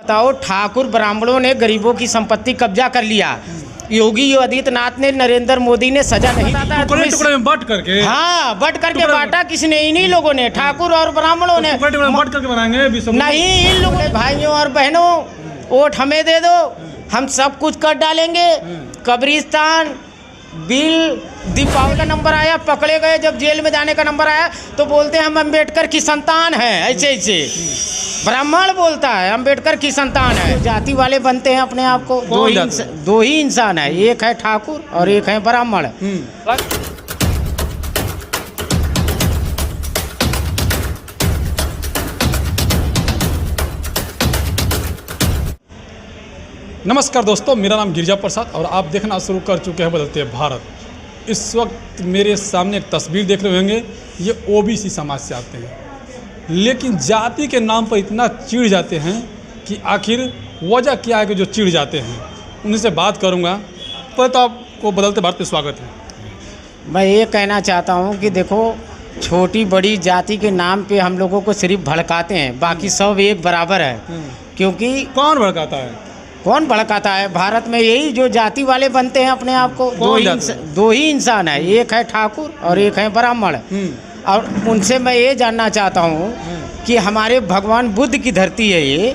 बताओ, ठाकुर ब्राह्मणों ने गरीबों की संपत्ति कब्जा कर लिया। योगी आदित्यनाथ ने, नरेंद्र मोदी ने सजा नहीं दी। टुकड़े में बांट करके, हाँ, बट करके बांटा किसने? इन्हीं लोगों ने, ठाकुर और ब्राह्मणों ने। टुकड़े में बांट करके बनाएंगे नहीं, इन लोगों ने। भाइयों और बहनों, वोट हमें दे दो, हम सब कुछ कर डालेंगे। कब्रिस्तान बिल, दीपावली का नंबर आया, पकड़े गए, जब जेल में जाने का नंबर आया तो बोलते हैं हम अम्बेडकर की संतान है। ऐसे ब्राह्मण बोलता है अम्बेडकर की संतान है। जाति वाले बनते हैं अपने आप को। दो ही इंसान है, एक है ठाकुर और एक है ब्राह्मण। नमस्कार दोस्तों, मेरा नाम गिरिजा प्रसाद और आप देखना शुरू कर चुके हैं बदलते भारत। इस वक्त मेरे सामने एक तस्वीर देख रहे होंगे, ये ओबीसी समाज से आते हैं, लेकिन जाति के नाम पर इतना चिढ़ जाते हैं कि आखिर वजह क्या है कि जो चिढ़ जाते हैं। उनसे बात करूंगा। पहले तो आपको बदलते भारत पे स्वागत है। मैं ये कहना चाहता हूँ कि देखो, छोटी बड़ी जाति के नाम पे हम लोगों को सिर्फ भड़काते हैं, बाकी सब एक बराबर है। क्योंकि कौन भड़काता है? कौन भड़काता है? भारत में यही जो जाति वाले बनते हैं अपने आप को। दो ही इंसान है, एक है ठाकुर और एक है ब्राह्मण। और उनसे मैं ये जानना चाहता हूँ कि हमारे भगवान बुद्ध की धरती है ये,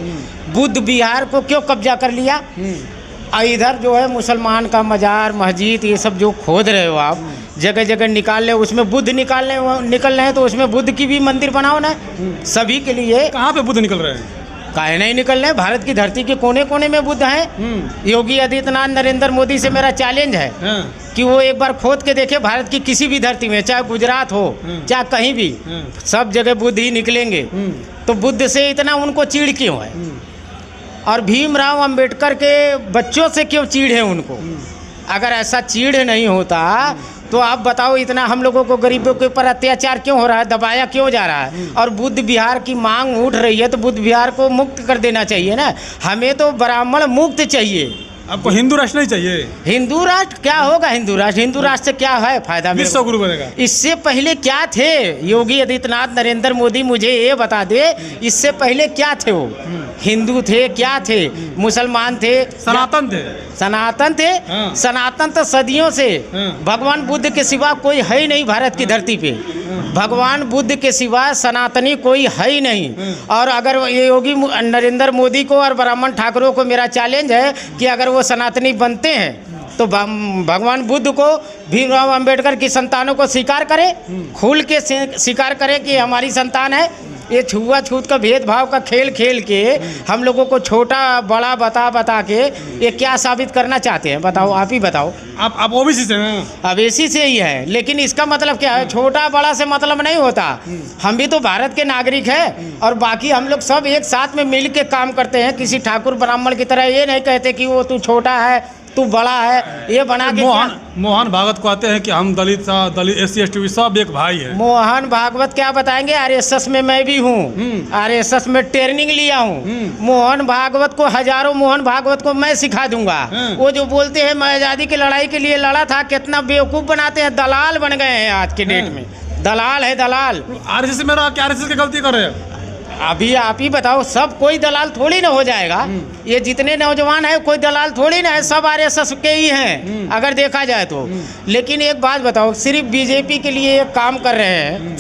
बुद्ध बिहार को क्यों कब्जा कर लिया? और इधर जो है मुसलमान का मजार मस्जिद ये सब जो खोद रहे हो आप, जगह जगह निकाल रहे हो, उसमें बुद्ध निकल रहे हैं, तो उसमें बुद्ध की भी मंदिर बनाओ ना सभी के लिए। कहाँ पे बुद्ध निकल रहे हैं? काहे नहीं निकल रहे हैं? भारत की धरती के कोने कोने में बुद्ध हैं। योगी आदित्यनाथ, नरेंद्र मोदी से मेरा चैलेंज है कि वो एक बार खोद के देखे भारत की किसी भी धरती में, चाहे गुजरात हो चाहे कहीं भी, सब जगह बुद्ध ही निकलेंगे। तो बुद्ध से इतना उनको चिढ़ क्यों है? और भीमराव अंबेडकर के बच्चों से क्यों चिढ़ है उनको? अगर ऐसा चिढ़ नहीं होता तो आप बताओ, इतना हम लोगों को गरीबों के ऊपर अत्याचार क्यों हो रहा है, दबाया क्यों जा रहा है? और बुद्ध विहार की मांग उठ रही है तो बुद्ध विहार को मुक्त कर देना चाहिए ना। हमें तो ब्राह्मण मुक्त चाहिए। आपको हिंदू राष्ट्र नहीं चाहिए? हिंदू राष्ट्र क्या होगा? हिंदू राष्ट्र से क्या है फायदा? विश्व गुरु बनेगा। इससे पहले क्या थे योगी आदित्यनाथ, नरेंद्र मोदी? मुझे ये बता दे, इससे पहले क्या थे वो? हिंदू थे? क्या थे? मुसलमान थे? सनातन थे? सनातन थे। सनातन तो सदियों से, भगवान बुद्ध के सिवा कोई है ही नहीं भारत की धरती पे। भगवान बुद्ध के सिवा सनातनी कोई है ही नहीं। और अगर ये योगी नरेंद्र मोदी को और ब्राह्मण ठाकुरों को मेरा चैलेंज है कि अगर वो सनातनी बनते हैं तो भगवान बुद्ध को, भीमराव अंबेडकर की संतानों को स्वीकार करें, खुल के स्वीकार करें कि हमारी संतान है। ये छुआछूत का भेदभाव का खेल खेल के हम लोगों को छोटा बड़ा बता के ये क्या साबित करना चाहते हैं? बताओ, आप ही बताओ। आप ओबीसी से हैं? ओबीसी से ही है, लेकिन इसका मतलब क्या है? छोटा बड़ा से मतलब नहीं होता। हम भी तो भारत के नागरिक हैं और बाकी हम लोग सब एक साथ में मिल के काम करते हैं। किसी ठाकुर ब्राह्मण की तरह ये नहीं कहते कि वो तू छोटा है तू बड़ा है। ये बना के मोहन भागवत को आते हैं कि हम दलित SC ST सब एक भाई है। मोहन भागवत क्या बताएंगे? RSS में मैं भी हूँ, RSS में ट्रेनिंग लिया हूँ। मोहन भागवत को, हजारों मोहन भागवत को मैं सिखा दूंगा। वो जो बोलते हैं मैं आज़ादी की लड़ाई के लिए लड़ा था, कितना बेवकूफ़ बनाते हैं। दलाल बन गए हैं आज के डेट में। दलाल है दलाल। RSS में RSS की गलती कर रहे हैं। अभी आप ही बताओ, सब कोई दलाल थोड़ी ना हो जाएगा। ये जितने नौजवान हैं कोई दलाल थोड़ी ना है, सब RSS के ही हैं अगर देखा जाए तो। लेकिन एक बात बताओ, सिर्फ बीजेपी के लिए एक काम कर रहे हैं।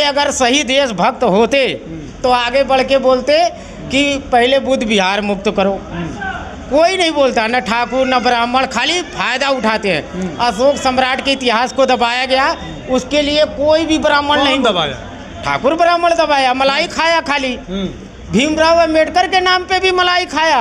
अगर सही देशभक्त होते तो आगे बढ़ के बोलते कि पहले बुद्ध विहार मुक्त करो। कोई नहीं बोलता, न ठाकुर न ब्राह्मण, खाली फायदा उठाते हैं। अशोक सम्राट के इतिहास को दबाया गया, उसके लिए कोई भी ब्राह्मण नहीं दबाया। ठाकुर ब्राह्मण दबाया, मलाई खाया खाली। भीमराव अंबेडकर के नाम पे भी मलाई खाया।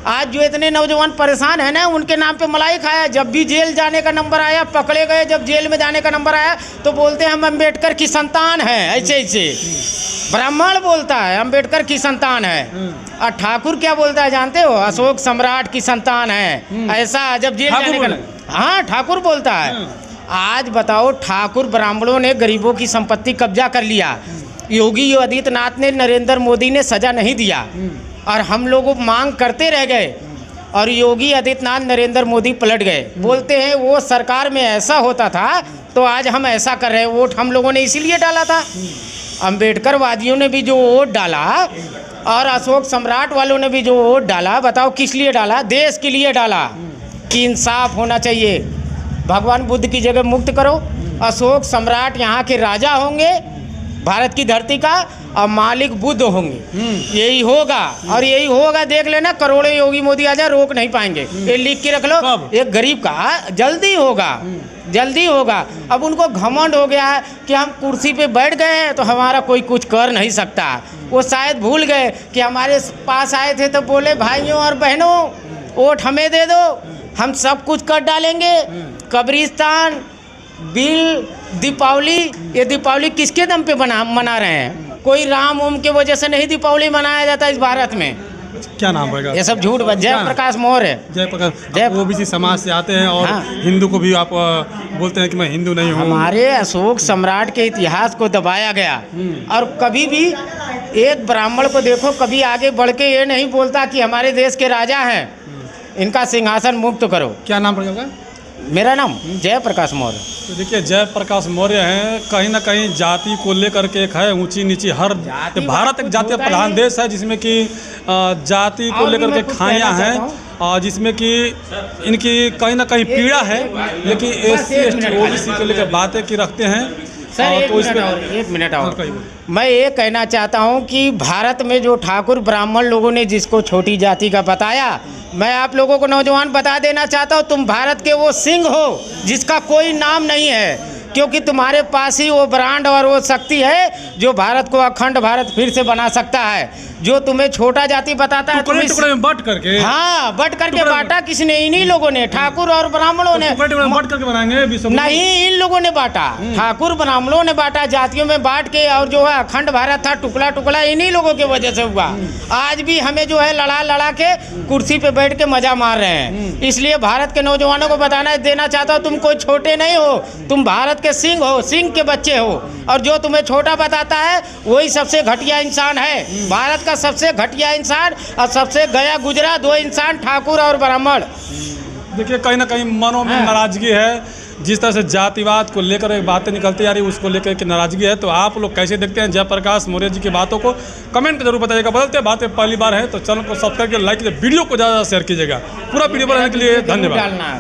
आज जो इतने नौजवान परेशान है ना, उनके नाम पे मलाई खाया। जब भी जेल जाने का नंबर आया, पकड़े गए, जब जेल में जाने का नंबर आया तो बोलते हैं हम अंबेडकर की संतान है। ऐसे ब्राह्मण बोलता है अंबेडकर की संतान है, और ठाकुर क्या बोलता है जानते हो? अशोक सम्राट की संतान है। ऐसा जब जेल जाने का, हाँ, ठाकुर बोलता है। आज बताओ, ठाकुर ब्राह्मणों ने गरीबों की संपत्ति कब्जा कर लिया। योगी आदित्यनाथ ने, नरेंद्र मोदी ने सजा नहीं दिया और हम लोग मांग करते रह गए और योगी आदित्यनाथ, नरेंद्र मोदी पलट गए। बोलते हैं वो सरकार में ऐसा होता था तो आज हम ऐसा कर रहे हैं। वोट हम लोगों ने इसीलिए डाला था। अंबेडकर वादियों ने भी जो वोट डाला और अशोक सम्राट वालों ने भी जो वोट डाला, बताओ किस लिए डाला? देश के लिए डाला कि इंसाफ होना चाहिए। भगवान बुद्ध की जगह मुक्त करो, अशोक सम्राट यहाँ के राजा होंगे भारत की धरती का, और मालिक बुद्ध होंगे। यही होगा और यही होगा, देख लेना। करोड़ों योगी मोदी आ जाए, रोक नहीं पाएंगे। ये लिख के रख लो। एक गरीब का जल्दी होगा, जल्दी होगा। अब उनको घमंड हो गया है कि हम कुर्सी पे बैठ गए हैं तो हमारा कोई कुछ कर नहीं सकता। वो शायद भूल गए कि हमारे पास आए थे तो बोले भाइयों और बहनों वोट हमें दे दो, हम सब कुछ कर डालेंगे। कब्रिस्तान, बिल, दीपावली, ये दीपावली किसके दम पे मना रहे हैं? कोई राम ओम के वजह से नहीं दीपावली मनाया जाता इस भारत में। क्या नाम रहेगा? ये सब झूठ। जयप्रकाश मौर्य। जयप्रकाश ओबीसी समाज से आते हैं और हिंदू को भी आप बोलते हैं कि मैं हिंदू नहीं हूँ। हमारे अशोक सम्राट के इतिहास को दबाया गया, और कभी भी एक ब्राह्मण को देखो कभी आगे बढ़ के ये नहीं बोलता कि हमारे देश के राजा हैं, इनका सिंहासन मुक्त करो। क्या नाम रहेगा? मेरा नाम जयप्रकाश मौर्य। तो देखिए जयप्रकाश मौर्य हैं। कहीं ना कहीं जाति को लेकर के एक है ऊंची नीची, हर भारत एक जातीय प्रधान देश है जिसमें कि जाति को लेकर के खाइयाँ हैं, जिसमें कि इनकी कहीं ना कहीं पीड़ा है, लेकिन SC ST OBC को लेकर बातें की रखते हैं। सर एक मिनट और मैं ये कहना चाहता हूँ कि भारत में जो ठाकुर ब्राह्मण लोगों ने जिसको छोटी जाति का बताया, मैं आप लोगों को नौजवान बता देना चाहता हूँ, तुम भारत के वो सिंह हो जिसका कोई नाम नहीं है, क्योंकि तुम्हारे पास ही वो ब्रांड और वो शक्ति है जो भारत को अखंड भारत फिर से बना सकता है। जो तुम्हें छोटा जाति बताता है, टुकड़े में बांट करके, हाँ बट करके बांटा किसने? इन्हीं लोगों ने, ठाकुर और ब्राह्मणों ने। बांट करके बनाएंगे नहीं, इन लोगों ने बांटा, ठाकुर ब्राह्मणों ने बांटा, जातियों में बांट के, और जो है अखंड भारत था टुकड़ा टुकड़ा इन्हीं लोगों की वजह से हुआ। आज भी हमें जो है लड़ा के कुर्सी पे बैठ के मजा मार रहे हैं। इसलिए भारत के नौजवानों को बताना देना चाहता हूँ, तुम कोई छोटे नहीं हो, तुम भारत के सिंह हो, सिंह के बच्चे हो, और जो तुम्हें छोटा बताता है वही सबसे घटिया इंसान है। भारत का सबसे घटिया इंसान और सबसे गया गुजरा दो इंसान ठाकुर और ब्राह्मण। देखिए कहीं ना कहीं मनों में नाराजगी है, जिस तरह से जातिवाद को लेकर बातें निकलती आ रही उसको लेकर के नाराजगी है। तो आप लोग कैसे देखते हैं जयप्रकाश मौर्य जी की बातों को? कमेंट में जरूर बताइएगा। बदलते बातें पहली बार है तो चैनल को सब्सक्राइब कीजिए, लाइक कीजिए, वीडियो को ज़्यादा शेयर कीजिएगा। पूरा वीडियो बनाने के लिए धन्यवाद।